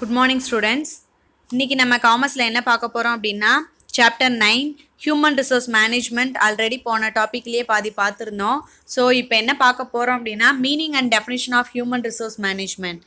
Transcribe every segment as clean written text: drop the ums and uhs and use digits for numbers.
Good morning students. இன்றைக்கி நம்ம காமர்ஸில் என்ன பார்க்க போகிறோம் அப்படின்னா chapter 9 human resource management. Already போன டாப்பிக்லேயே பாதி பார்த்துருந்தோம். ஸோ இப்போ என்ன பார்க்க போகிறோம் அப்படின்னா meaning and definition of human resource management.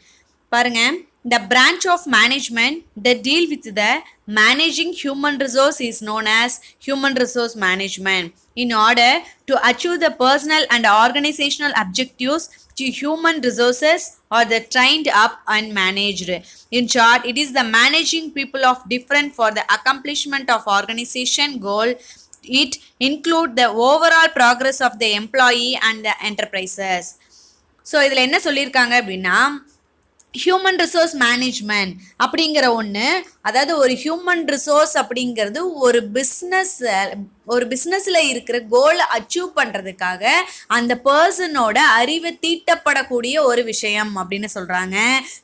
பாருங்கள், the branch of management that deal with the managing human resource is known as human resource management. In order to achieve the personal and organizational objectives to human resources are the trained up and managed. In short, it is the managing people of different for the accomplishment of organization goal. It include the overall progress of the employee and the enterprises. So இதில் என்ன சொல்லியிருக்காங்க அப்படின்னா human resource management அப்படிங்கிற ஒன்று, அதாவது ஒரு human resource அப்படிங்கிறது ஒரு பிஸ்னஸில் இருக்கிற கோலை அச்சீவ் பண்ணுறதுக்காக அந்த பர்சனோட அறிவை தீட்டப்படக்கூடிய ஒரு விஷயம் அப்படின்னு சொல்கிறாங்க.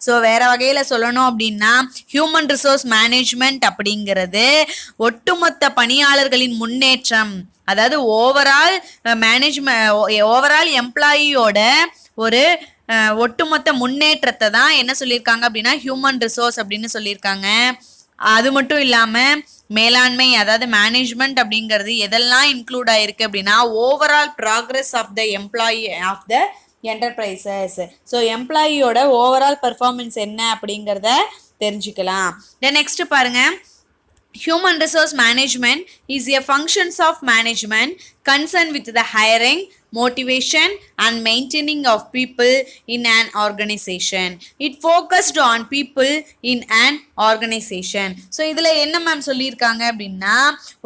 ஸோ வேறு வகையில் சொல்லணும் அப்படின்னா ஹியூமன் ரிசோர்ஸ் மேனேஜ்மெண்ட் அப்படிங்கிறது ஒட்டுமொத்த பணியாளர்களின் முன்னேற்றம், அதாவது ஓவரால் எம்ப்ளாயியோட ஒரு ஒட்டுமொத்த முன்னேற்றத்தை தான் என்ன சொல்லியிருக்காங்க அப்படின்னா ஹியூமன் ரிசோர்ஸ் அப்படின்னு சொல்லியிருக்காங்க. அது மட்டும் இல்லாமல் மேலாண்மை, அதாவது மேனேஜ்மெண்ட் அப்படிங்கிறது எதெல்லாம் இன்க்ளூட் ஆயிருக்கு அப்படின்னா overall progress of the employee of the enterprises. So எம்ப்ளாயியோட ஓவரால் பர்ஃபார்மன்ஸ் என்ன அப்படிங்கிறத தெரிஞ்சுக்கலாம். தென் நெக்ஸ்ட் பாருங்க, human resource management is a functions of management concerned with the hiring, motivation and maintaining of people in an organization. It focused on people in an organization. So இதில் என்ன ma'am சொல்லியிருக்காங்க அப்படின்னா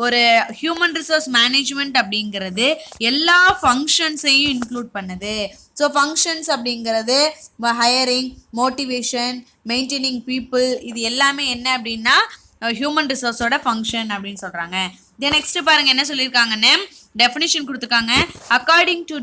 ஒரு human resource management அப்படிங்கிறது எல்லா ஃபங்க்ஷன்ஸையும் include பண்ணுது. So functions அப்படிங்கிறது hiring, motivation, maintaining people, இது எல்லாமே என்ன அப்படின்னா ஹியூமன் ரிசோர்ஸோட ஃபங்க்ஷன் அப்படின்னு சொல்கிறாங்க. தென் நெக்ஸ்ட் பாருங்க என்ன சொல்லியிருக்காங்கன்னு டெஃபினிஷன் கொடுத்துருக்காங்க. According to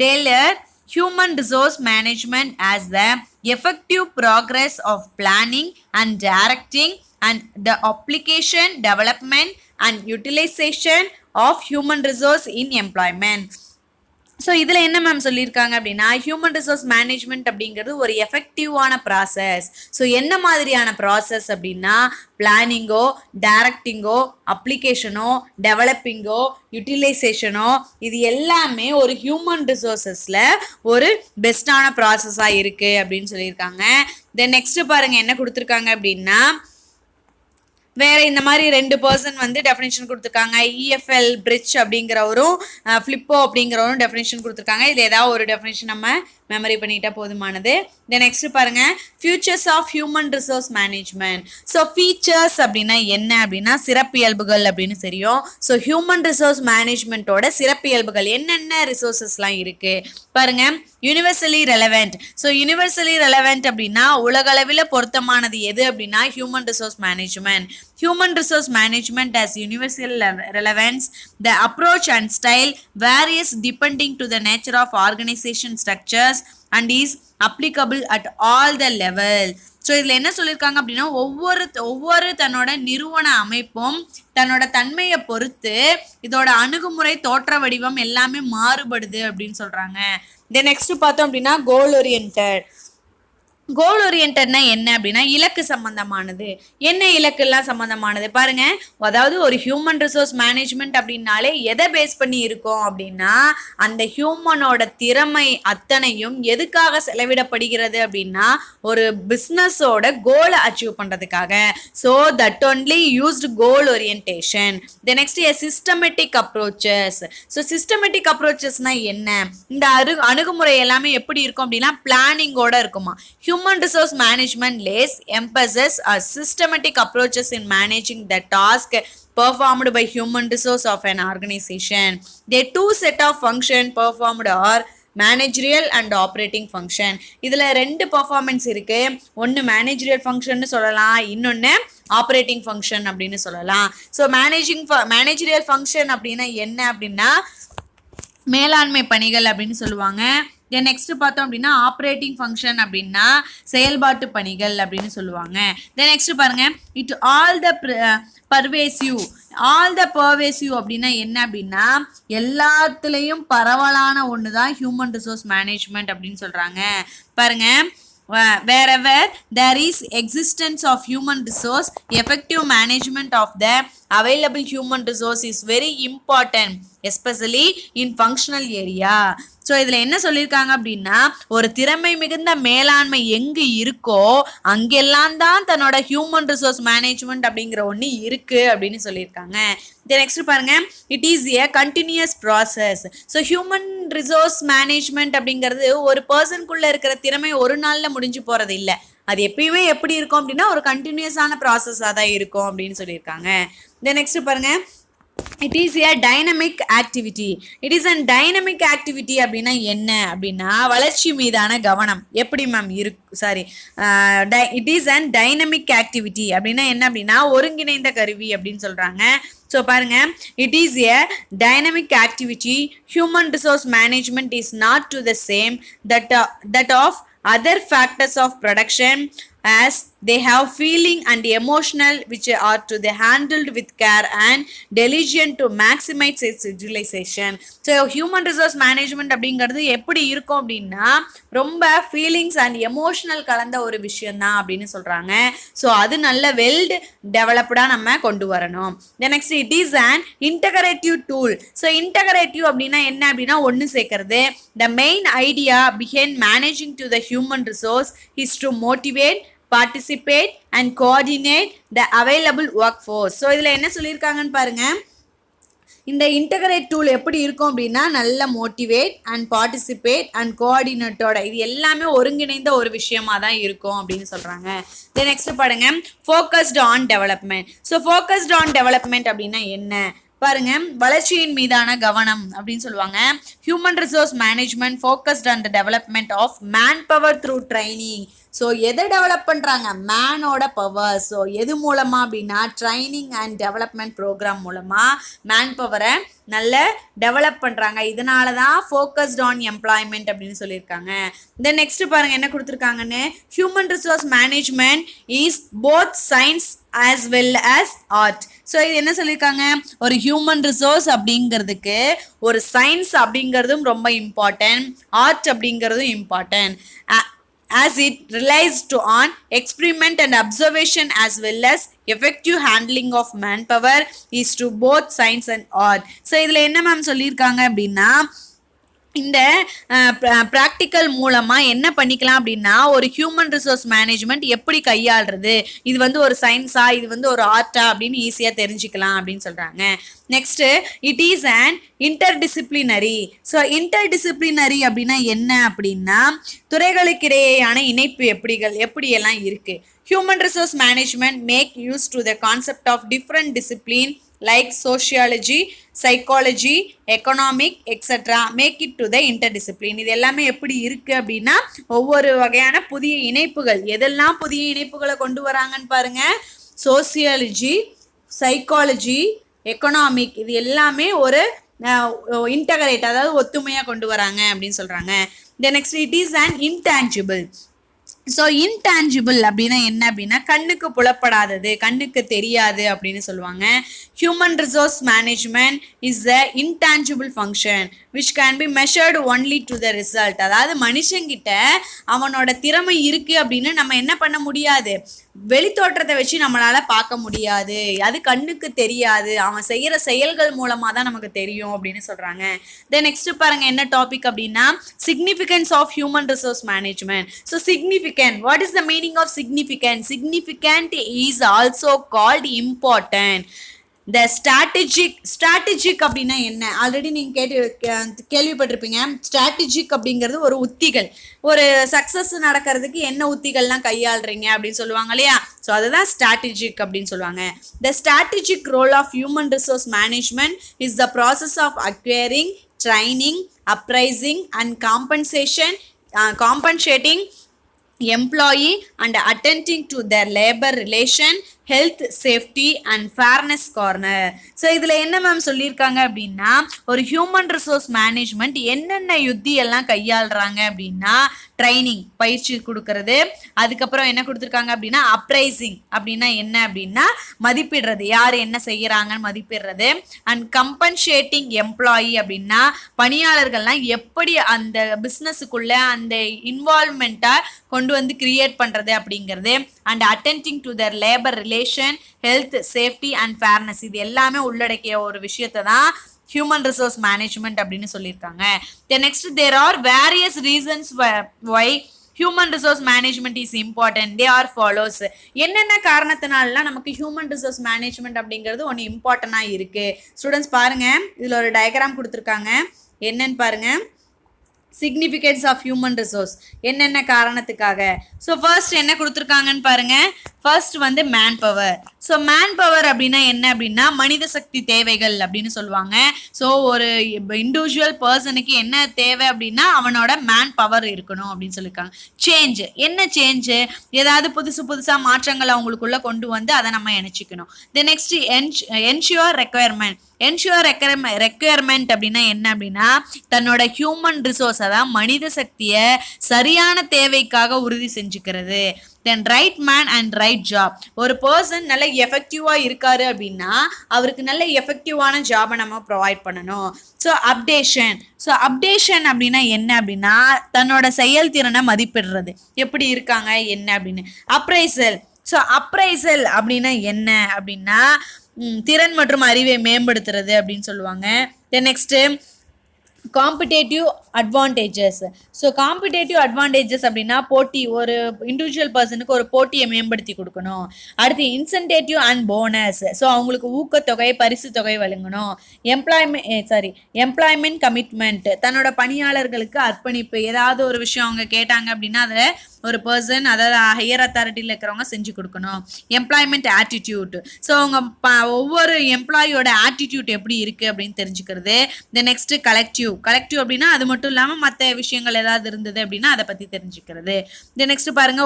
Taylor, human resource management as the effective progress of planning and directing and the application, development and utilization of human resource in employment. So இதில் என்ன மேம் சொல்லியிருக்காங்க அப்படின்னா ஹியூமன் ரிசோர்ஸ் மேனேஜ்மெண்ட் அப்படிங்கிறது ஒரு எஃபெக்டிவான process. So என்ன மாதிரியான process அப்படின்னா பிளானிங்கோ, டைரக்டிங்கோ, அப்ளிகேஷனோ, டெவலப்பிங்கோ, யூட்டிலைசேஷனோ, இது எல்லாமே ஒரு ஹியூமன் ரிசோர்ஸஸில் ஒரு பெஸ்ட்டான ப்ராசஸாக இருக்குது அப்படின்னு சொல்லியிருக்காங்க. தென் நெக்ஸ்ட்டு பாருங்கள் என்ன கொடுத்துருக்காங்க அப்படின்னா வேறு இந்த மாதிரி 2 பர்சன் வந்து டெஃபினேஷன் கொடுத்துருக்காங்க. இஎஃப்எல் பிரிட்ஜ் அப்படிங்கிறவரும் ஃப்ளிப்போ அப்படிங்கிறவரும் டெஃபினேஷன் கொடுத்துருக்காங்க. இதில் ஏதாவது ஒரு டெஃபினேஷன் நம்ம மெமரி பண்ணிட்டா போதுமானது. தென் நெக்ஸ்ட் பாருங்க, features of human resource management. So features அப்படின்னா என்ன அப்படின்னா சிறப்பியல்புகள் அப்படின்னு தெரியும். ஸோ ஹியூமன் ரிசோர்ஸ் மேனேஜ்மெண்ட்டோட சிறப்பியல்புகள் என்னென்ன ரிசோர்ஸஸ்லாம் இருக்குது பாருங்க. Universally relevant. So universally relevant அப்படின்னா உலகளவில் பொருத்தமானது எது அப்படின்னா human resource management. Human resource management has universal relevance. The approach and style varies depending to the nature of organization structures and is applicable at all the level. So இதில் என்ன சொல்லியிருக்காங்க அப்படின்னா ஒவ்வொரு தன்னோட நிறுவன அமைப்பும் தன்னோட தன்மையை பொறுத்து இதோட அணுகுமுறை, தோற்ற வடிவம் எல்லாமே மாறுபடுது அப்படின்னு சொல்கிறாங்க. தென் நெக்ஸ்ட் பார்த்தோம் அப்படின்னா கோல் ஓரியன்டட். கோல் ஓரியன்டட்னா என்ன அப்படின்னா இலக்கு சம்பந்தமானது. என்ன இலக்குலாம் சம்பந்தமானது பாருங்க. அதாவது ஒரு ஹியூமன் ரிசோர்ஸ் மேனேஜ்மெண்ட் அப்படின்னாலே எதை பேஸ் பண்ணி இருக்கோம் அப்படின்னா அந்த ஹியூமனோட திறமை அத்தனையும் எதுக்காக செலவிடப்படுகிறது அப்படின்னா ஒரு பிஸ்னஸோட கோலை அச்சீவ் பண்ணுறதுக்காக. So that only used goal orientation. The next systematic approaches. So systematic அப்ரோச்சஸ்னால் என்ன? இந்த அணுகுமுறை எல்லாமே எப்படி இருக்கும் அப்படின்னா பிளானிங்கோட இருக்குமா. Human resource management lays emphasis on systematic approaches in managing the task performed by human resource of an organization. The two set of function performed are managerial and operating function. இதில் 2 பர்ஃபார்மன்ஸ் இருக்குது. ஒன்று managerial function சொல்லலாம், இன்னொன்று operating function அப்படின்னு சொல்லலாம். So managerial function அப்படின்னா என்ன அப்படின்னா மேலாண்மை பணிகள் அப்படின்னு சொல்லுவாங்க. தென் நெக்ஸ்ட் பார்த்தோம் அப்படின்னா ஆப்ரேட்டிங் ஃபங்க்ஷன் அப்படின்னா செயல்பாட்டு பணிகள் அப்படின்னு சொல்லுவாங்க. தென் நெக்ஸ்ட் பாருங்க, இட் ஆல் த பர்வேசிவ். அப்படின்னா என்ன அப்படின்னா எல்லாத்துலேயும் பரவலான ஒன்று தான் ஹியூமன் ரிசோர்ஸ் மேனேஜ்மெண்ட் அப்படின்னு சொல்கிறாங்க. பாருங்க, wherever there is existence of human resource, effective management of the available human resource is very important, especially in functional area. So இதில் என்ன சொல்லியிருக்காங்க அப்படின்னா, ஒரு திறமை மிகுந்த மேலாண்மை எங்கே இருக்கோ அங்கெல்லாம் தான் தன்னோட ஹியூமன் ரிசோர்ஸ் மேனேஜ்மெண்ட் அப்படிங்கிற ஒன்று இருக்கு அப்படின்னு சொல்லியிருக்காங்க. நெக்ஸ்ட் பாருங்க, it is a continuous process. So human resource management அப்படிங்கிறது ஒரு பர்சனுக்குள்ள இருக்கிற திறமை ஒரு நாளில் முடிஞ்சு போறது இல்லை. அது எப்பயுமே எப்படி இருக்கும் அப்படின்னா ஒரு கண்டினியூஸான ப்ராசஸாக தான் இருக்கும் அப்படின்னு சொல்லியிருக்காங்க. நெக்ஸ்ட் பாருங்க, it is a dynamic activity. It is and dynamic activity அப்படின்னா என்ன அப்படின்னா வளர்ச்சி மீதான கவனம். எப்படி மேம் it is and dynamic activity அப்படின்னா என்ன அப்படின்னா ஒருங்கிணைந்த கருவி அப்படின்னு சொல்றாங்க. ஸோ பாருங்க, it is a dynamic activity. Human resource management is not to the same that of other factors of production, as they have feeling and emotional which are to be handled with care and diligence to maximize its utilization. So human resource management அப்படிங்கிறது எப்படி இருக்கும் அப்படின்னா ரொம்ப feelings and emotional கலந்த ஒரு விஷயம் தான் அப்படின்னு சொல்றாங்க. ஸோ அது நல்ல வெல் டெவலப்டா நம்ம கொண்டு வரணும். Next, it is and integrative tool. So integrative அப்படின்னா என்ன அப்படின்னா ஒன்று சேர்க்கறது. The main idea behind managing to the human resource is to motivate, participate and coordinate the available workforce. So இதில் என்ன சொல்லியிருக்காங்கன்னு பாருங்க, இந்த இன்டகிரேட் டூல் எப்படி இருக்கும் அப்படின்னா நல்ல மோட்டிவேட் அண்ட் பார்ட்டிசிபேட் அண்ட் கோஆர்டினேட்டோட இது எல்லாமே ஒருங்கிணைந்த ஒரு விஷயமா தான் இருக்கும் அப்படின்னு சொல்றாங்க. நெக்ஸ்ட் பாருங்க, focused on development. So focused on development அப்படின்னா என்ன பாருங்க, வளர்ச்சியின் மீதான கவனம் அப்படின்னு சொல்லுவாங்க. Human resource management focused on the development of man power through training. So எதை டெவலப் பண்ணுறாங்க, மேனோட பவர். ஸோ எது மூலமாக அப்படின்னா ட்ரைனிங் அண்ட் டெவலப்மெண்ட் ப்ரோக்ராம் மூலமாக மேன் பவரை நல்ல டெவலப் பண்ணுறாங்க. இதனால தான் ஃபோக்கஸ்ட் ஆன் எம்ப்ளாய்மெண்ட் அப்படின்னு சொல்லியிருக்காங்க. தென் நெக்ஸ்ட் பாருங்க என்ன கொடுத்துருக்காங்கன்னு, human resource management is both science as well as art. So இது என்ன சொல்லியிருக்காங்க, ஒரு ஹியூமன் ரிசோர்ஸ் அப்படிங்கிறதுக்கு ஒரு சயின்ஸ் அப்படிங்கிறதும் ரொம்ப இம்பார்ட்டன்ட், ஆர்ட் அப்படிங்கிறதும் important. As it relies on experiment and observation as well as effective handling of manpower is to both science and art. So இதில் என்ன மேம் சொல்லியிருக்காங்க அப்படின்னா இந்த ப்ராக்டிக்கல் மூலமாக என்ன பண்ணிக்கலாம் அப்படின்னா ஒரு ஹியூமன் ரிசோர்ஸ் மேனேஜ்மெண்ட் எப்படி கையாளுறது, இது வந்து ஒரு சயின்ஸா இது வந்து ஒரு ஆர்ட்டா அப்படின்னு ஈஸியாக தெரிஞ்சுக்கலாம் அப்படின்னு சொல்கிறாங்க. Next, it is and interdisciplinary. So interdisciplinary அப்படின்னா என்ன அப்படின்னா துறைகளுக்கிடையேயான இணைப்பு எப்படியெல்லாம் இருக்குது. Human resource management make use to the concept of different discipline like sociology, psychology, economic, etc. make it to the interdiscipline. இது எல்லாமே எப்படி இருக்கு அப்படின்னா ஒவ்வொரு வகையான புதிய இணைப்புகள், எதெல்லாம் புதிய இணைப்புகளை கொண்டு வராங்கன்னு பாருங்க. சோசியாலஜி, சைக்காலஜி, எக்கனாமிக் இது எல்லாமே ஒரு இன்டகிரேட் அதாவது ஒத்துமையாக கொண்டு வராங்க அப்படின்னு சொல்றாங்க. The next, it is an intangible. So intangible அப்படின்னா என்ன அப்படின்னா கண்ணுக்கு புலப்படாதது, கண்ணுக்கு தெரியாது அப்படின்னு சொல்லுவாங்க. Human resource management is a intangible function which can be measured only to the result. அதாவது மனுஷங்கிட்ட அவனோட திறமை இருக்குது அப்படின்னு நம்ம என்ன பண்ண முடியாது, வெளித்தோற்றத்தை வச்சு நம்மளால பார்க்க முடியாது, அது கண்ணுக்கு தெரியாது, அவன் செய்கிற செயல்கள் மூலமாக தான் நமக்கு தெரியும் அப்படின்னு சொல்கிறாங்க. தென் நெக்ஸ்ட் பாருங்க என்ன டாபிக் அப்படின்னா significance of human resource management. So significant, what is the meaning of significant? Significant is also called important. The strategic அப்படின்னா என்ன ஆல்ரெடி நீங்கள் கேள்விப்பட்டிருப்பீங்க. ஸ்ட்ராட்டஜிக் அப்படிங்கிறது ஒரு உத்திகள், ஒரு சக்ஸஸ் நடக்கிறதுக்கு என்ன உத்திகள்லாம் கையாளுறீங்க அப்படின்னு சொல்லுவாங்க இல்லையா. ஸோ அதுதான் ஸ்ட்ராட்டஜிக் அப்படின்னு சொல்லுவாங்க. The strategic role of human resource management is the process of acquiring, training, appraising and compensating employee and attending to their labor relation health safety and fairness corner. So இதில் என்ன ma'am சொல்லியிருக்காங்க அப்படின்னா ஒரு human resource management என்னென்ன யுத்தி எல்லாம் கையாளுறாங்க அப்படின்னா training பயிற்சி கொடுக்கறது, அதுக்கப்புறம் என்ன கொடுத்துருக்காங்க அப்படின்னா அப்ரைசிங் அப்படின்னா என்ன அப்படின்னா மதிப்பிடுறது, யார் என்ன செய்யறாங்கன்னு மதிப்பிடுறது, அண்ட் கம்பன்சேட்டிங் எம்ப்ளாயி அப்படின்னா பணியாளர்கள்லாம் எப்படி அந்த பிஸ்னஸுக்குள்ள அந்த இன்வால்மெண்ட்டை கொண்டு வந்து கிரியேட் பண்றது அப்படிங்கிறது, and attending to their labour relation, health safety and fairness, இது எல்லாமே உள்ளடக்கிய ஒரு விஷயத்தை தான் ஹியூமன் ரிசோர்ஸ் மேனேஜ்மெண்ட் அப்படின்னு சொல்லியிருக்காங்க. Next there are various reasons why human resource management is important. They are follows. என்னென்ன காரணத்தினாலாம் நமக்கு ஹியூமன் ரிசோர்ஸ் மேனேஜ்மெண்ட் அப்படிங்கிறது ஒன்று இம்பார்ட்டண்டாக இருக்கு. ஸ்டூடெண்ட்ஸ் பாருங்க, இதில் ஒரு டயக்ராம் கொடுத்துருக்காங்க, என்னன்னு பாருங்க. சிக்னிஃபிகன்ஸ் ஆஃப் ஹியூமன் ரிசோர்ஸ் என்னென்ன காரணத்துக்காக. ஸோ ஃபர்ஸ்ட் என்ன கொடுத்துருக்காங்கன்னு பாருங்க. ஃபர்ஸ்ட் வந்து man power. So man power அப்படின்னா என்ன அப்படின்னா மனித சக்தி தேவைகள் அப்படின்னு சொல்லுவாங்க. ஸோ ஒரு இண்டிவிஜுவல் பர்சனுக்கு என்ன தேவை அப்படின்னா அவனோட மேன் பவர் இருக்கணும் அப்படின்னு சொல்லியிருக்காங்க. சேஞ்ச், என்ன சேஞ்சு, ஏதாவது புதுசாக மாற்றங்கள் அவங்களுக்குள்ள கொண்டு வந்து அதை நம்ம இணைச்சிக்கணும். Then next ensure requirement. Ensure requirement அப்படின்னா என்ன அப்படின்னா தன்னோட ஹியூமன் ரிசோர்ஸ், அதாவது மனித சக்தியை சரியான தேவைக்காக உறுதி செஞ்சுக்கிறது. Then right man and right job. ஒரு பர்சன் நல்ல எஃபெக்டிவா இருக்காரு அப்படின்னா அவருக்கு நல்ல எஃபெக்டிவான ஜாபை நம்ம ப்ரொவைட் பண்ணணும். So updation. ஸோ அப்டேஷன் அப்படின்னா என்ன அப்படின்னா தன்னோட செயல்திறனை மதிப்பிடுறது, எப்படி இருக்காங்க என்ன அப்படின்னு. அப்ரைசல். ஸோ அப்ரைசல் அப்படின்னா என்ன அப்படின்னா திறன் மற்றும் அறிவை மேம்படுத்துறது அப்படின்னு சொல்லுவாங்க. Then next competitive advantages. So competitive advantages அப்படின்னா போட்டி, ஒரு இண்டிவிஜுவல் பர்சனுக்கு ஒரு போட்டியை மேம்படுத்தி கொடுக்கணும். அடுத்து இன்சென்டேட்டிவ் அண்ட் போனஸ். ஸோ அவங்களுக்கு ஊக்கத்தொகை, பரிசு தொகை வழங்கணும். எம்ப்ளாய்மெண்ட் கமிட்மெண்ட், தன்னோட பணியாளர்களுக்கு அர்ப்பணிப்பு. ஏதாவது ஒரு விஷயம் அவங்க கேட்டாங்க அப்படின்னா அதில் ஒரு பர்சன், அதாவது ஹையர் அத்தாரிட்டியில் இருக்கிறவங்க செஞ்சு கொடுக்கணும். Employment attitude. ஸோ அவங்க ஒவ்வொரு எம்ப்ளாயோட ஆட்டிடியூட் எப்படி இருக்குது அப்படின்னு தெரிஞ்சுக்கிறது. தென் நெக்ஸ்ட் கலெக்டிவ் அப்படின்னா அது மட்டும் இல்லாமல் மற்ற விஷயங்கள் ஏதாவது இருந்தது அப்படின்னா அதை பற்றி தெரிஞ்சுக்கிறது. தென் நெக்ஸ்ட் பாருங்க,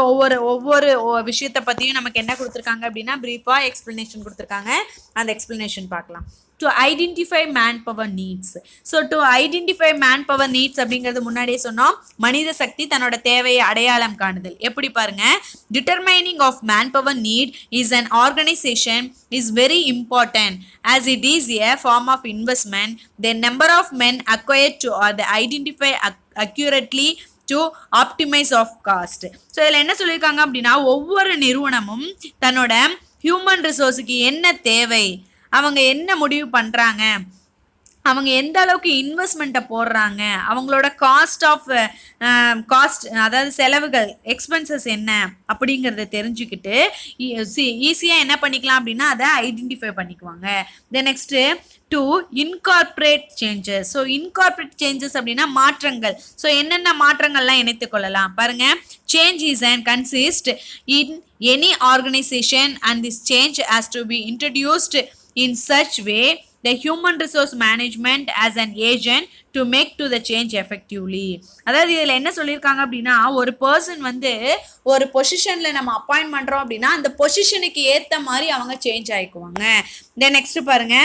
ஒவ்வொரு விஷயத்தை பற்றியும் நமக்கு என்ன கொடுத்துருக்காங்க அப்படின்னா பிரீஃபாக எக்ஸ்பிளனேஷன் கொடுத்துருக்காங்க. அந்த எக்ஸ்பிளனேஷன் பார்க்கலாம். to identify manpower needs. So to identify manpower needs அப்படிங்கிறது முன்னாடியே சொன்னோம், மனித சக்தி தன்னோட தேவையை அடையாளம் காணுதல். எப்படி பாருங்க, determining of manpower need is an organization is very important as it is a form of investment. The number of men acquired to or the identify accurately to optimize of cost. So இதில் என்ன சொல்லியிருக்காங்க அப்படின்னா ஒவ்வொரு நிறுவனமும் தன்னோட human ரிசோர்ஸுக்கு என்ன தேவை, அவங்க என்ன முடிவு பண்ணுறாங்க, அவங்க எந்த அளவுக்கு இன்வெஸ்ட்மெண்ட்டை போடுறாங்க, அவங்களோட காஸ்ட் அதாவது செலவுகள், எக்ஸ்பென்சஸ் என்ன அப்படிங்கிறத தெரிஞ்சுக்கிட்டு ஈஸியாக என்ன பண்ணிக்கலாம் அப்படின்னா அதை ஐடென்டிஃபை பண்ணிக்குவாங்க. Then next to incorporate changes. So incorporate changes அப்படின்னா மாற்றங்கள். ஸோ என்னென்ன மாற்றங்கள்லாம் இணைத்து கொள்ளலாம் பாருங்க. Change is and consist in any organisation and this change has to be introduced in such way the human resource management as an agent to make to the change effectively. அதாவது இதில் என்ன சொல்லியிருக்காங்க அப்படின்னா ஒரு பர்சன் வந்து ஒரு பொசிஷனில் நம்ம அப்பாயிண்ட் பண்ணுறோம் அப்படின்னா அந்த பொசிஷனுக்கு ஏற்ற மாதிரி அவங்க சேஞ்ச் ஆகிக்குவாங்க. தென் நெக்ஸ்ட் பாருங்க,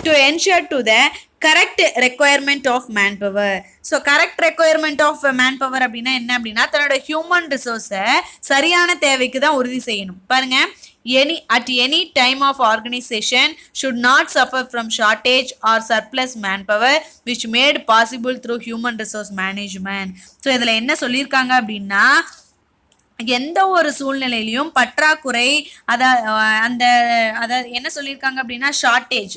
to ensure to the correct requirement of manpower. So correct requirement of manpower அப்படின்னா என்ன அப்படின்னா தன்னோட ஹியூமன் ரிசோர்ஸை சரியான தேவைக்கு தான் உறுதி செய்யணும். பாருங்க, at any time of organization should not suffer from shortage or surplus manpower which made possible through human resource management. So இதில் என்ன சொல்லியிருக்காங்க அப்படின்னா எந்த ஒரு சூழ்நிலையிலையும் பற்றாக்குறை, அதாவது என்ன சொல்லியிருக்காங்க அப்படின்னா ஷார்ட்டேஜ்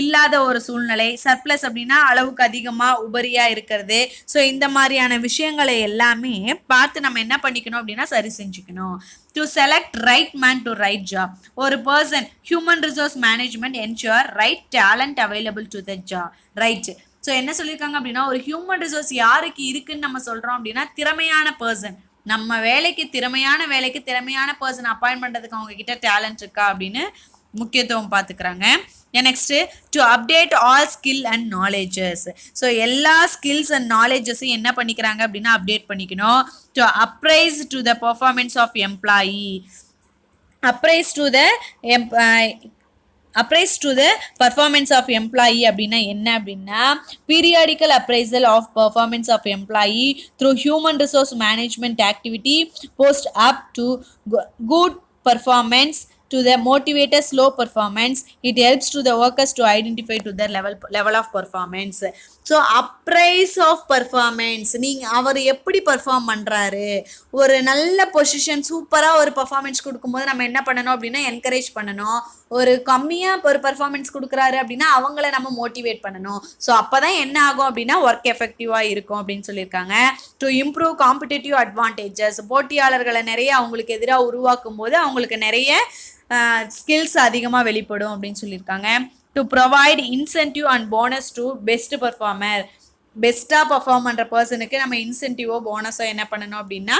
இல்லாத ஒரு சூழ்நிலை, சர்ப்ளஸ் அப்படின்னா அளவுக்கு அதிகமாக உபரியாக இருக்கிறது. ஸோ இந்த மாதிரியான விஷயங்களை எல்லாமே பார்த்து நம்ம என்ன பண்ணிக்கணும் அப்படின்னா சரி செஞ்சுக்கணும். To select right man to right job. ஒரு person human resource management ensure right talent available to the job. Right. So என்ன சொல்லியிருக்காங்க அப்படின்னா ஒரு ஹியூமன் ரிசோர்ஸ் யாருக்கு இருக்குன்னு நம்ம சொல்கிறோம் அப்படின்னா திறமையான பர்சன், நம்ம திறமையான வேலைக்கு திறமையான பர்சன் அப்பாயின்ட் பண்ணுறதுக்கு அவங்க கிட்ட டேலண்ட் இருக்கா அப்படின்னு முக்கியத்துவம் பார்த்துக்கிறாங்க. Next to update all skill and knowledges. So எல்லா ஸ்கில்ஸ் அண்ட் நாலேஜஸையும் என்ன பண்ணிக்கிறாங்க அப்படின்னா அப்டேட் பண்ணிக்கணும். To appraise to the performance of employee. appraise to the appraise to the performance of employee அப்படின்னா என்ன அப்படின்னா periodical appraisal of performance of employee through human resource management activity post up to good performance to the motivator slow performance. It helps to the workers to identify to their level of performance. So appraise of performance, நீங்கள் அவர் எப்படி perform பண்ணுறாரு, ஒரு நல்ல position சூப்பராக ஒரு performance கொடுக்கும்போது நம்ம என்ன பண்ணணும் அப்படின்னா என்கரேஜ் பண்ணணும். ஒரு கம்மியாக ஒரு பர்ஃபார்மன்ஸ் கொடுக்குறாரு அப்படின்னா அவங்கள நம்ம மோட்டிவேட் பண்ணணும். ஸோ அப்போ தான் என்ன ஆகும் அப்படின்னா ஒர்க் எஃபெக்டிவாக இருக்கும் அப்படின்னு சொல்லியிருக்காங்க. டு இம்ப்ரூவ் காம்படிட்டிவ் அட்வான்டேஜஸ், போட்டியாளர்களை நிறைய அவங்களுக்கு எதிராக உருவாக்கும் போது அவங்களுக்கு நிறைய ஸ்கில்ஸ் அதிகமாக வெளிப்படும் அப்படின்னு சொல்லியிருக்காங்க. To provide incentive and bonus to best performer, பெஸ்ட்டாக பர்ஃபார்ம் பண்ணுற பர்சனுக்கு நம்ம இன்சென்டிவோ போனஸோ என்ன பண்ணணும் அப்படின்னா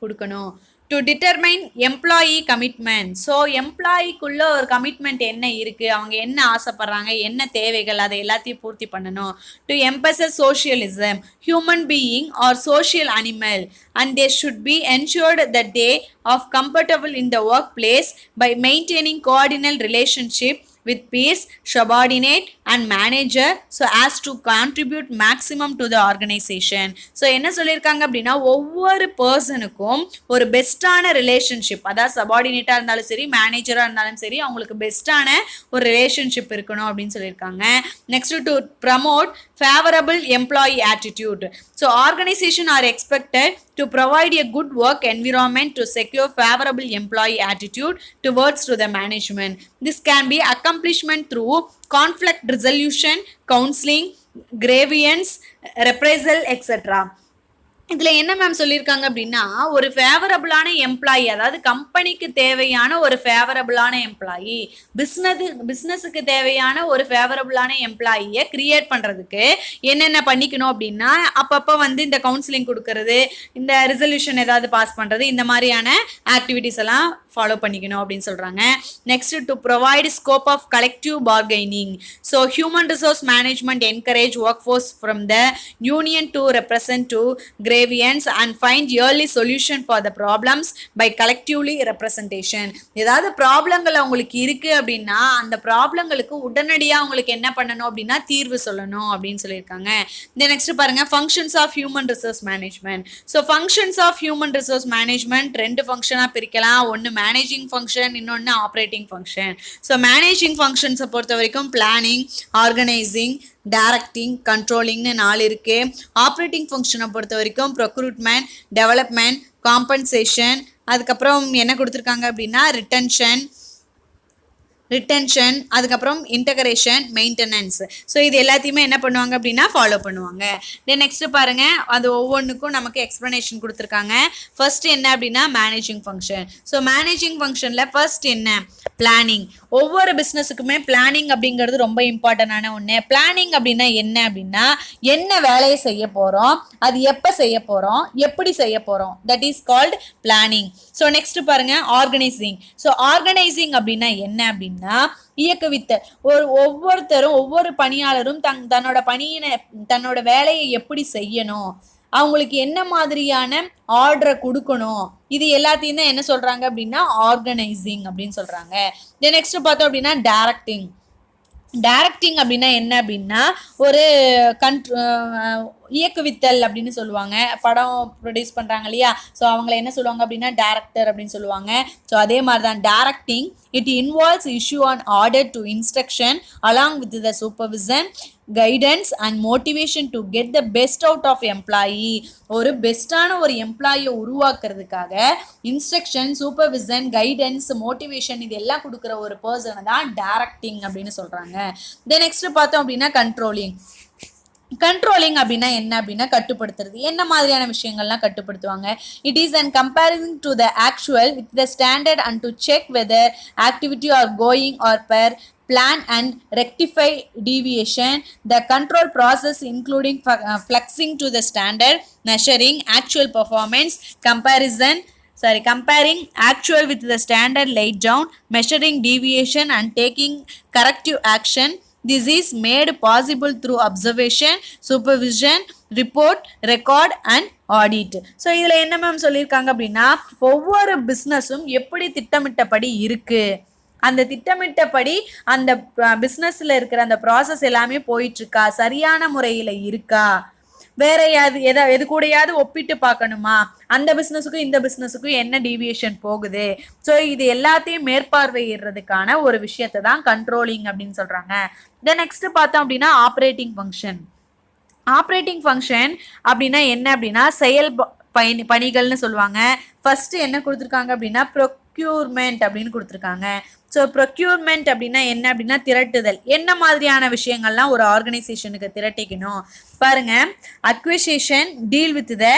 கொடுக்கணும். To determine employee commitment, so எம்ப்ளாயிக்குள்ள ஒரு கமிட்மெண்ட் என்ன இருக்குது, அவங்க என்ன ஆசைப்படுறாங்க, என்ன தேவைகள், அதை எல்லாத்தையும் பூர்த்தி பண்ணணும். To emphasis socialism, human being are social animal and they should be ensured that they of comfortable in the work place by maintaining cordial relationship with peers, subordinate and manager so as to contribute maximum to the organization. So என்ன சொல்லியிருக்காங்க அப்படின்னா ஒவ்வொரு பர்சனுக்கும் ஒரு பெஸ்ட்டான relationship, அதாவது சபார்டினேட்டாக இருந்தாலும் சரி மேனேஜராக இருந்தாலும் சரி அவங்களுக்கு பெஸ்ட்டான ஒரு ரிலேஷன்ஷிப் இருக்கணும் அப்படின்னு சொல்லியிருக்காங்க. Next to promote favourable employee attitude, so organisation R expected to provide a good work environment to secure favorable employee attitude towards to the management. This can be accomplishment through conflict resolution, counseling, grievance, reprisal, etc. இதில் என்ன ma'am சொல்லியிருக்காங்க அப்படின்னா ஒரு ஃபேவரபுளான employee, அதாவது கம்பெனிக்கு தேவையான ஒரு ஃபேவரபுளான employee, பிஸ்னஸுக்கு தேவையான ஒரு ஃபேவரபுளான எம்ப்ளாயியை கிரியேட் பண்ணுறதுக்கு என்னென்ன பண்ணிக்கணும் அப்படின்னா அப்பப்போ வந்து இந்த கவுன்சிலிங் கொடுக்கறது, இந்த ரிசல்யூஷன் ஏதாவது பாஸ் பண்ணுறது, இந்த மாதிரியான ஆக்டிவிட்டிஸ் எல்லாம் ஃபாலோ பண்ணிக்கணும் அப்படின்னு சொல்கிறாங்க. Next to provide scope of collective bargaining, so human resource management encourage work force from the union to represent to grievance and find early solution for the problems by collectively representation. ஏதாவது ப்ராப்ளங்கள் உங்களுக்கு இருக்கு அப்படின்னா அந்த ப்ராப்ளங்களுக்கு உடனடியாக உங்களுக்கு என்ன பண்ணணும் அப்படின்னா தீர்வு சொல்லணும் அப்படின்னு சொல்லியிருக்காங்க. நெக்ஸ்ட் பாருங்க functions of human resource management. So functions of human resource management ரெண்டு ஃபங்க்ஷனாக பிரிக்கலாம். ஒன்று மேனேஜிங் ஃபங்க்ஷன், இன்னொன்று ஆப்ரேட்டிங் ஃபங்க்ஷன். ஸோ மேனேஜிங் ஃபங்க்ஷன்ஸை பொறுத்த வரைக்கும் பிளானிங், ஆர்கனைசிங், டைரக்டிங், கண்ட்ரோலிங்னு 4 இருக்கு. ஆப்ரேட்டிங் ஃபங்க்ஷனை பொறுத்த வரைக்கும் ப்ரொக்ரூட்மெண்ட், டெவலப்மெண்ட், காம்பன்சேஷன், அதுக்கப்புறம் என்ன கொடுத்துருக்காங்க அப்படின்னா ரிட்டன்ஷன், அதுக்கப்புறம் இன்டகிரேஷன், மெயின்டெனன்ஸ். ஸோ இது எல்லாத்தையுமே என்ன பண்ணுவாங்க அப்படின்னா ஃபாலோ பண்ணுவாங்க. தென் நெக்ஸ்ட் பாருங்க அது ஒவ்வொன்றுக்கும் நமக்கு எக்ஸ்ப்ளனேஷன் கொடுத்துருக்காங்க. ஃபர்ஸ்ட் என்ன அப்படின்னா மேனேஜிங் ஃபங்க்ஷன். ஸோ மேனேஜிங் ஃபங்க்ஷனில் ஃபர்ஸ்ட் என்ன பிளானிங். ஒவ்வொரு பிஸ்னஸுக்குமே பிளானிங் அப்படிங்கிறது ரொம்ப இம்பார்ட்டண்டான ஒன்று. பிளானிங் அப்படின்னா என்ன அப்படின்னா என்ன வேலையை செய்ய போகிறோம், அது எப்போ செய்ய போகிறோம், எப்படி செய்ய போகிறோம், that is called planning. So next பாருங்க ஆர்கனைசிங். ஸோ ஆர்கனைசிங் அப்படின்னா என்ன அப்படின்னா இயக்குவித்தல். ஒவ்வொருத்தரும் ஒவ்வொரு பணியாளரும் தன்னோட வேலையை எப்படி செய்யணும், அவங்களுக்கு என்ன மாதிரியான ஆர்டரை கொடுக்கணும், இது எல்லாத்தையும் தான் என்ன சொல்றாங்க அப்படின்னா ஆர்கனைசிங் அப்படின்னு சொல்றாங்க. நெக்ஸ்ட் பார்த்தோம் அப்படின்னா டைரக்டிங் அப்படின்னா என்ன அப்படின்னா ஒரு இயக்குவித்தல் அப்படின்னு சொல்லுவாங்க. படம் ப்ரொடியூஸ் பண்ணுறாங்க இல்லையா, ஸோ அவங்கள என்ன சொல்லுவாங்க அப்படின்னா டைரக்டர் அப்படின்னு சொல்லுவாங்க. ஸோ அதே மாதிரி தான் directing it involves issue an order to instruction along with the supervision, guidance and motivation to get the best out of employee. ஒரு பெஸ்ட்டான ஒரு எம்ப்ளாயியை உருவாக்குறதுக்காக இன்ஸ்ட்ரக்ஷன், சூப்பர்விஷன், கைடன்ஸ், மோட்டிவேஷன் இது எல்லாம் கொடுக்குற ஒரு பர்சனை தான் டைரக்டிங் அப்படின்னு சொல்கிறாங்க. தென் நெக்ஸ்ட் பார்த்தோம் அப்படின்னா கண்ட்ரோலிங் அப்படின்னா என்ன அப்படின்னா கட்டுப்படுத்துறது. என்ன மாதிரியான விஷயங்கள்லாம் கட்டுப்படுத்துவாங்க. It is and comparison to the actual with the standard and to check whether activity are going as per plan and rectify deviation. The control process including flexing to the standard, measuring actual performance, comparing actual with the standard laid down, measuring deviation and taking corrective action. This is made possible through observation, supervision, report, record and audit. So இதில் என்ன ma'am சொல்லியிருக்காங்க அப்படின்னா ஒவ்வொரு பிஸ்னஸும் எப்படி திட்டமிட்டபடி இருக்கு, அந்த திட்டமிட்டபடி அந்த பிஸ்னஸில் இருக்கிற அந்த ப்ராசஸ் எல்லாமே போயிட்டு இருக்கா, சரியான முறையில் இருக்கா, வேற எது கூடயாவது ஒப்பிட்டு பார்க்கணுமா, அந்த பிஸ்னஸுக்கும் இந்த பிஸ்னஸுக்கும் என்ன டீவியேஷன் போகுது. ஸோ இது எல்லாத்தையும் மேற்பார்வையிடுறதுக்கான ஒரு விஷயத்தை தான் கண்ட்ரோலிங் அப்படின்னு சொல்றாங்க. தென் நெக்ஸ்ட் பார்த்தோம் அப்படின்னா ஆப்ரேட்டிங் ஃபங்க்ஷன். ஆப்ரேட்டிங் ஃபங்க்ஷன் அப்படின்னா என்ன அப்படின்னா செயல் பணிகள்னு சொல்லுவாங்க. ஃபர்ஸ்ட் என்ன கொடுத்துருக்காங்க அப்படின்னா ப்ரொக்யூர்மெண்ட் அப்படின்னு கொடுத்துருக்காங்க. ஸோ ப்ரொக்யூர்மெண்ட் அப்படின்னா என்ன அப்படின்னா திரட்டுதல். என்ன மாதிரியான விஷயங்கள்லாம் ஒரு ஆர்கனைசேஷனுக்கு திரட்டிக்கணும் பாருங்க. Acquisition deal with the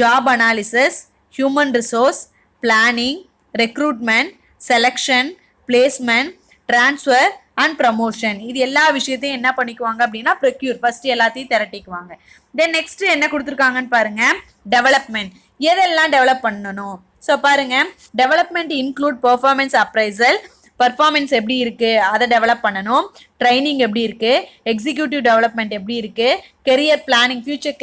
job analysis, human resource, planning, recruitment, selection, placement, transfer and promotion. இது எல்லா விஷயத்தையும் என்ன பண்ணிக்குவாங்க அப்படின்னா ப்ரொக்யூர் ஃபர்ஸ்ட் எல்லாத்தையும் திரட்டிக்குவாங்க. தென் நெக்ஸ்ட் என்ன கொடுத்துருக்காங்கன்னு பாருங்க டெவலப்மெண்ட். எதெல்லாம் டெவலப் பண்ணணும். ஸோ பாருங்க development include performance appraisal, performance எப்படி இருக்கு அதை டெவலப் பண்ணணும், ட்ரைனிங் எப்படி இருக்கு, எக்ஸிக்யூட்டிவ் டெவலப்மெண்ட் எப்படி இருக்கு, கெரியர் பிளானிங், ஃபியூச்சர்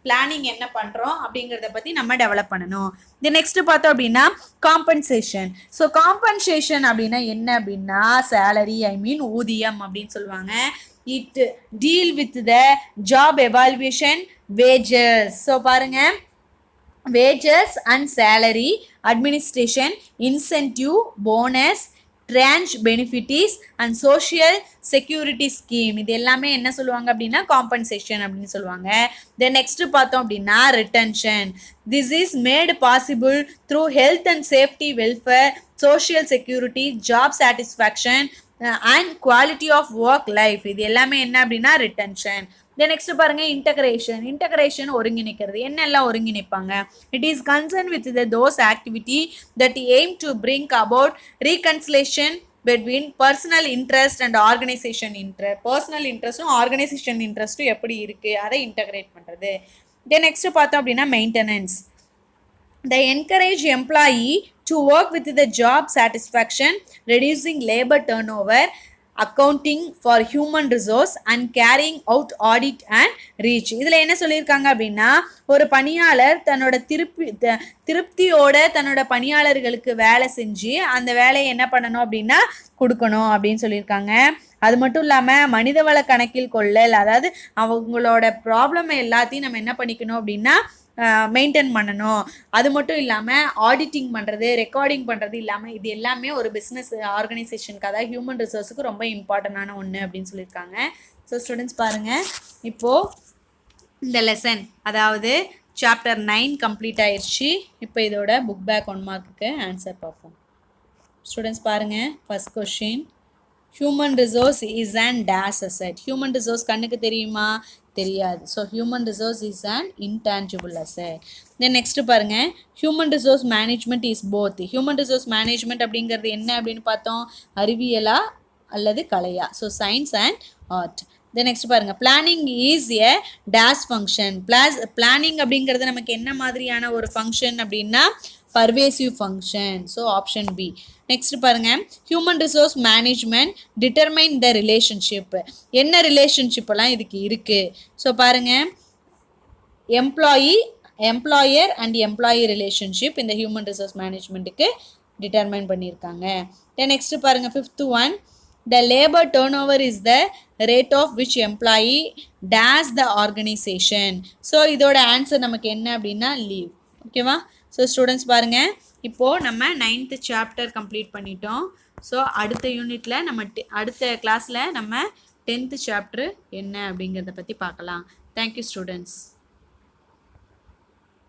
பிளானிங் என்ன பண்றோம் அப்படிங்கிறத பத்தி நம்ம டெவலப் பண்ணணும். இது நெக்ஸ்ட் பார்த்தோம் அப்படின்னா காம்பன்சேஷன். ஸோ காம்பன்சேஷன் அப்படின்னா என்ன அப்படின்னா சேலரி, ஐ மீன் ஊதியம் அப்படின்னு சொல்லுவாங்க. It deal with the job evaluation, wages. So பாருங்க wages and salary, administration, incentive, bonus, fringe benefits and social security scheme. இது எல்லாமே என்ன சொல்லுவாங்க அப்படின்னா காம்பன்சேஷன் அப்படின்னு சொல்லுவாங்க. தென் நெக்ஸ்ட் பார்த்தோம் அப்படின்னா retention. This is made possible through health and safety, welfare, social security, job satisfaction and quality of work life. இது எல்லாமே என்ன அப்படின்னா ரிட்டன்ஷன். தென் நெக்ஸ்ட் பாருங்க இன்டகிரேஷன். இன்டகிரேஷன் ஒருங்கிணைக்கிறது. என்னெல்லாம் ஒருங்கிணைப்பாங்க. It is concern with those activity that aim to bring about reconciliation between personal interest and organization interest. Personal இன்ட்ரெஸ்ட்டும் organisation இன்ட்ரெஸ்ட்டும் எப்படி இருக்கு அதை இன்டகிரேட் பண்றது. தென் நெக்ஸ்ட் பார்த்தோம் அப்படின்னா maintenance. They encourage employee to work with the job satisfaction, reducing labor turnover, accounting for human resource and carrying out audit and reach. இதில் என்ன சொல்லியிருக்காங்க அப்படின்னா ஒரு பணியாளர் தன்னோட திருப்தியோட தன்னோட பணியாளர்களுக்கு வேலை செஞ்சு அந்த வேலையை என்ன பண்ணணும் அப்படின்னா கொடுக்கணும் அப்படின்னு சொல்லியிருக்காங்க. அது மட்டும் இல்லாமல் மனிதவள கணக்கில் கொள்ளல், அதாவது அவங்களோட ப்ராப்ளம் எல்லாத்தையும் நம்ம என்ன பண்ணிக்கணும் அப்படின்னா மெயின்டைன் பண்ணணும். அது மட்டும் இல்லாமல் ஆடிட்டிங் பண்ணுறது, ரெக்கார்டிங் பண்ணுறது இல்லாமல் இது எல்லாமே ஒரு பிஸ்னஸ் ஆர்கனைசேஷனுக்கு, அதாவது ஹியூமன் ரிசோர்ஸுக்கு ரொம்ப இம்பார்ட்டண்டான ஒன்று அப்படின்னு சொல்லியிருக்காங்க. ஸோ ஸ்டூடெண்ட்ஸ் பாருங்கள், இப்போது இந்த லெசன் அதாவது சாப்டர் 9 கம்ப்ளீட் ஆயிடுச்சு. இப்போ இதோட புக் பேக் 1 மார்க்குக்கு ஆன்சர் பார்ப்போம். ஸ்டூடெண்ட்ஸ் பாருங்கள், first question, human resource is an dash asset. Human resource கண்ணுக்கு தெரியுமா? தெரியாது. So human resource is an intangible asset. Then next பாருங்க, human resource management is both. Human resource management அப்படிங்கிறது என்ன அப்படின்னு பார்த்தோம், அறிவியலா அல்லது கலையா? So science and art. Then next பாருங்க, planning is a dash function. Planning அப்படிங்கிறது நமக்கு என்ன மாதிரியான ஒரு ஃபங்க்ஷன் அப்படின்னா pervasive function. So option B. Next பாருங்க, human resource management determine the relationship. என்ன ரிலேஷன்ஷிப்பெல்லாம் இதுக்கு இருக்கு? ஸோ பாருங்க, எம்ப்ளாயர் அண்ட் எம்ப்ளாயி ரிலேஷன்ஷிப் இந்த ஹியூமன் ரிசோர்ஸ் மேனேஜ்மெண்ட்டுக்கு டிட்டர்மைன் பண்ணியிருக்காங்க. தென் நெக்ஸ்ட் பாருங்க, 5th one, the labor turnover is the rate of which employee dash the organization. So இதோட answer நமக்கு என்ன அப்படின்னா லீவ். ஓகேவா? ஸோ ஸ்டூடெண்ட்ஸ் பாருங்கள், இப்போது நம்ம 9th சாப்டர் கம்ப்ளீட் பண்ணிட்டோம். ஸோ அடுத்த யூனிட்டில் அடுத்த கிளாஸில் நம்ம 10th சாப்டர் என்ன அப்படிங்கிறத பற்றி பார்க்கலாம். Thank you students.